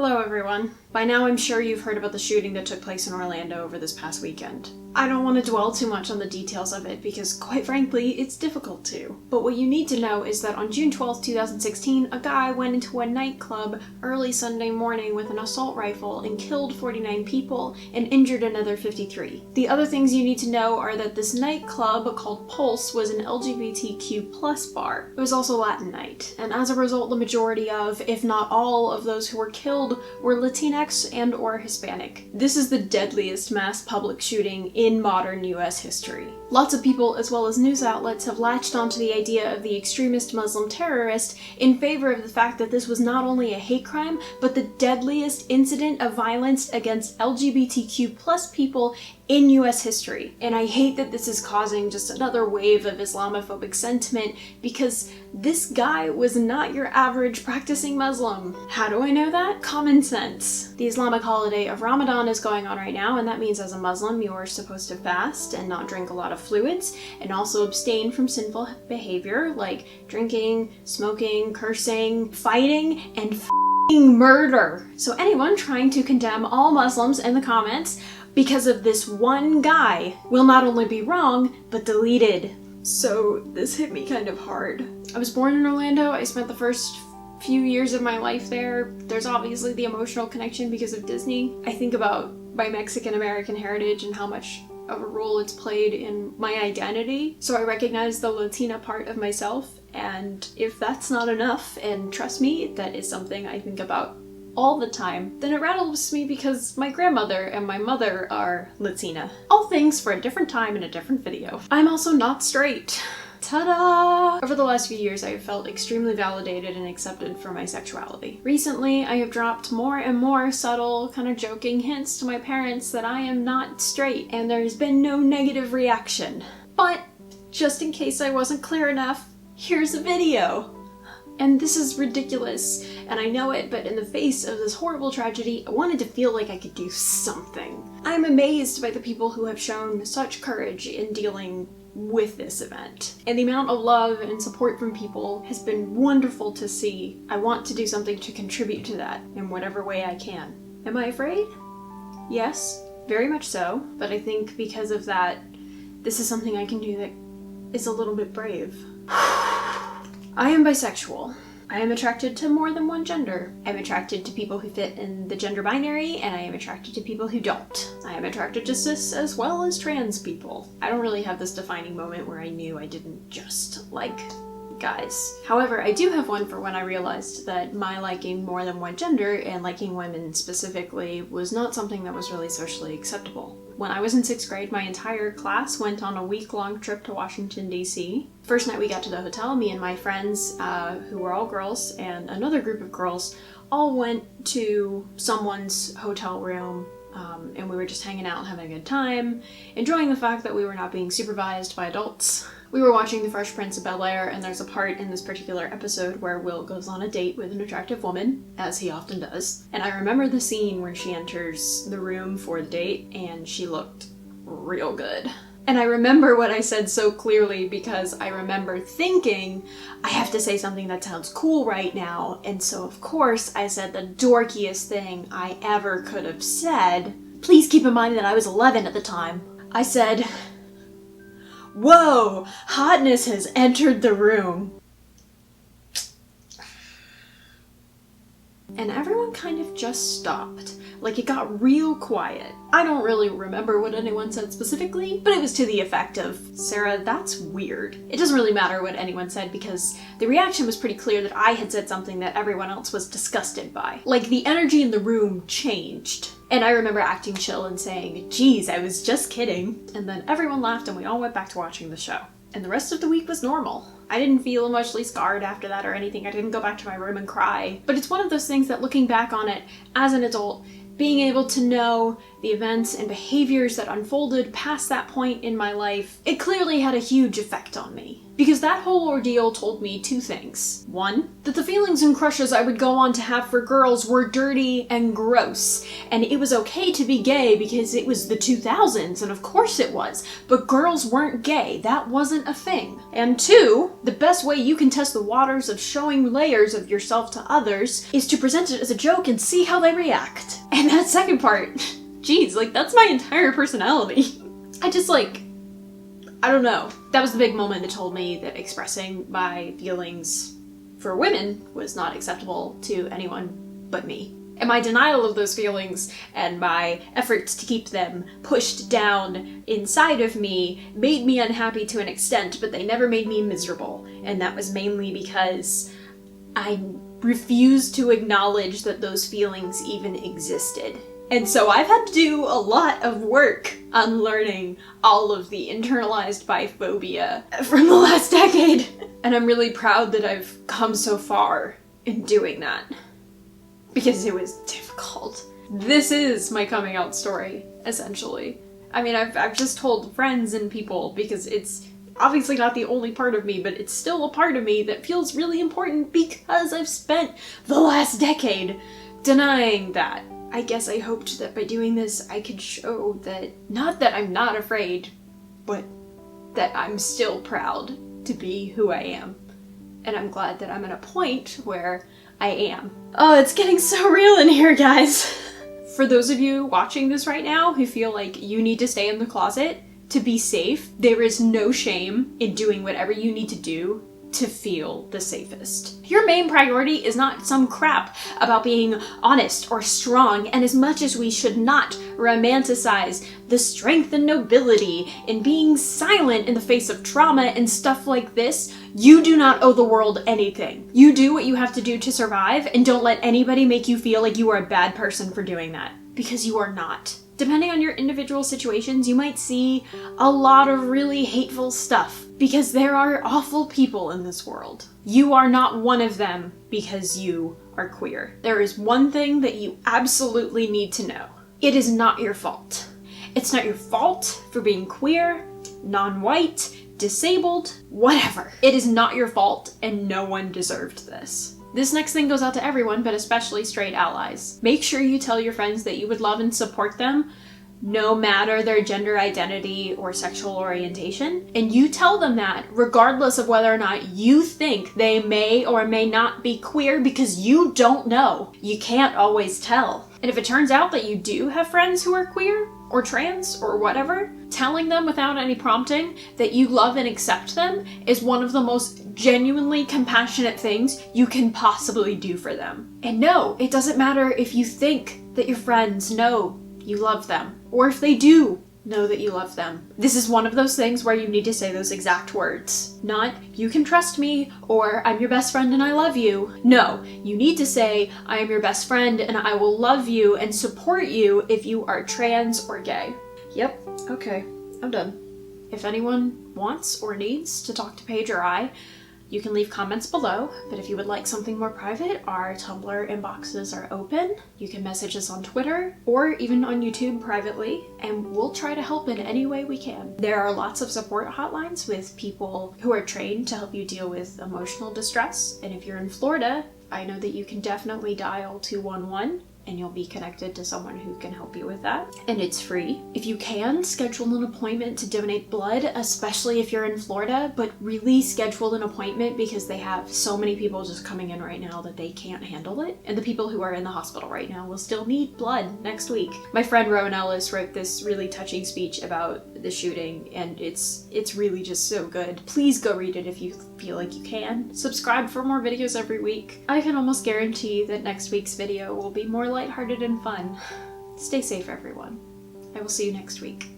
Hello everyone. By now I'm sure you've heard about the shooting that took place in Orlando over this past weekend. I don't want to dwell too much on the details of it because, quite frankly, it's difficult to. But what you need to know is that on June 12, 2016, a guy went into a nightclub early Sunday morning with an assault rifle and killed 49 people and injured another 53. The other things you need to know are that this nightclub, called Pulse, was an LGBTQ+ bar. It was also Latin night, and as a result, the majority of, if not all, of those who were killed were Latinx and or Hispanic. This is the deadliest mass public shooting in modern US history. Lots of people, as well as news outlets, have latched onto the idea of the extremist Muslim terrorist in favor of the fact that this was not only a hate crime, but the deadliest incident of violence against LGBTQ+ people in US history. And I hate that this is causing just another wave of Islamophobic sentiment because this guy was not your average practicing Muslim. How do I know that? Common sense. The Islamic holiday of Ramadan is going on right now, and that means as a Muslim you're supposed to fast and not drink a lot of fluids, and also abstain from sinful behavior like drinking, smoking, cursing, fighting, and f***ing murder. So anyone trying to condemn all Muslims in the comments because of this one guy will not only be wrong, but deleted. So this hit me kind of hard. I was born in Orlando. I spent the first few years of my life there. There's obviously the emotional connection because of Disney. I think about my Mexican-American heritage and how much of a role it's played in my identity. So I recognize the Latina part of myself, and if that's not enough, and trust me, that is something I think about all the time, then it rattles me because my grandmother and my mother are Latina. All things for a different time in a different video. I'm also not straight. Ta-da! Over the last few years, I have felt extremely validated and accepted for my sexuality. Recently, I have dropped more and more subtle, kind of joking hints to my parents that I am not straight, and there's been no negative reaction. But, just in case I wasn't clear enough, here's a video. And this is ridiculous, and I know it, but in the face of this horrible tragedy, I wanted to feel like I could do something. I'm amazed by the people who have shown such courage in dealing with this event. And the amount of love and support from people has been wonderful to see. I want to do something to contribute to that in whatever way I can. Am I afraid? Yes, very much so, but I think because of that, this is something I can do that is a little bit brave. I am bisexual. I am attracted to more than one gender. I'm attracted to people who fit in the gender binary, and I am attracted to people who don't. I am attracted to cis as well as trans people. I don't really have this defining moment where I knew I didn't just like guys. However, I do have one for when I realized that my liking more than one gender, and liking women specifically, was not something that was really socially acceptable. When I was in 6th grade, my entire class went on a week-long trip to Washington, D.C. First night we got to the hotel, me and my friends, who were all girls, and another group of girls, all went to someone's hotel room, and we were just hanging out and having a good time, enjoying the fact that we were not being supervised by adults. We were watching The Fresh Prince of Bel-Air, and there's a part in this particular episode where Will goes on a date with an attractive woman, as he often does. And I remember the scene where she enters the room for the date, and she looked real good. And I remember what I said so clearly because I remember thinking, I have to say something that sounds cool right now, and so of course I said the dorkiest thing I ever could have said. Please keep in mind that I was 11 at the time. I said, "Whoa, hotness has entered the room." And everyone kind of just stopped. Like, it got real quiet. I don't really remember what anyone said specifically, but it was to the effect of, "Sarah, that's weird." It doesn't really matter what anyone said because the reaction was pretty clear that I had said something that everyone else was disgusted by. Like, the energy in the room changed. And I remember acting chill and saying, "Geez, I was just kidding." And then everyone laughed and we all went back to watching the show. And the rest of the week was normal. I didn't feel emotionally scarred after that or anything. I didn't go back to my room and cry. But it's one of those things that, looking back on it as an adult, Being able to know the events and behaviors that unfolded past that point in my life, it clearly had a huge effect on me. Because that whole ordeal told me two things. One, that the feelings and crushes I would go on to have for girls were dirty and gross, and it was okay to be gay because it was the 2000s, and of course it was, but girls weren't gay. That wasn't a thing. And two, the best way you can test the waters of showing layers of yourself to others is to present it as a joke and see how they react. And that second part, geez, like, that's my entire personality. I don't know. That was the big moment that told me that expressing my feelings for women was not acceptable to anyone but me. And my denial of those feelings and my efforts to keep them pushed down inside of me made me unhappy to an extent, but they never made me miserable. And that was mainly because I refused to acknowledge that those feelings even existed. And so I've had to do a lot of work unlearning all of the internalized biphobia from the last decade. And I'm really proud that I've come so far in doing that. Because it was difficult. This is my coming out story, essentially. I mean, I've just told friends and people because it's obviously not the only part of me, but it's still a part of me that feels really important because I've spent the last decade denying that. I guess I hoped that by doing this I could show that, not that I'm not afraid, but that I'm still proud to be who I am. And I'm glad that I'm at a point where I am. Oh, it's getting so real in here, guys. For those of you watching this right now who feel like you need to stay in the closet to be safe, there is no shame in doing whatever you need to do to feel the safest. Your main priority is not some crap about being honest or strong, and as much as we should not romanticize the strength and nobility in being silent in the face of trauma and stuff like this, you do not owe the world anything. You do what you have to do to survive, and don't let anybody make you feel like you are a bad person for doing that, because you are not. Depending on your individual situations, you might see a lot of really hateful stuff because there are awful people in this world. You are not one of them because you are queer. There is one thing that you absolutely need to know. It is not your fault. It's not your fault for being queer, non-white, disabled, whatever. It is not your fault, and no one deserved this. This next thing goes out to everyone, but especially straight allies. Make sure you tell your friends that you would love and support them, no matter their gender identity or sexual orientation. And you tell them that regardless of whether or not you think they may or may not be queer, because you don't know. You can't always tell. And if it turns out that you do have friends who are queer or trans or whatever, telling them without any prompting that you love and accept them is one of the most genuinely compassionate things you can possibly do for them. And no, it doesn't matter if you think that your friends know you love them, or if they do know that you love them. This is one of those things where you need to say those exact words. Not, you can trust me, or I'm your best friend and I love you. No, you need to say, I am your best friend and I will love you and support you if you are trans or gay. Yep, okay, I'm done. If anyone wants or needs to talk to Paige or I, you can leave comments below, but if you would like something more private, our Tumblr inboxes are open. You can message us on Twitter or even on YouTube privately, and we'll try to help in any way we can. There are lots of support hotlines with people who are trained to help you deal with emotional distress, and if you're in Florida, I know that you can definitely dial 211 and you'll be connected to someone who can help you with that. And it's free. If you can, schedule an appointment to donate blood, especially if you're in Florida, but really schedule an appointment because they have so many people just coming in right now that they can't handle it. And the people who are in the hospital right now will still need blood next week. My friend Rowan Ellis wrote this really touching speech about the shooting, and it's really just so good. Please go read it if you feel like you can. Subscribe for more videos every week. I can almost guarantee that next week's video will be more lighthearted and fun. Stay safe, everyone. I will see you next week.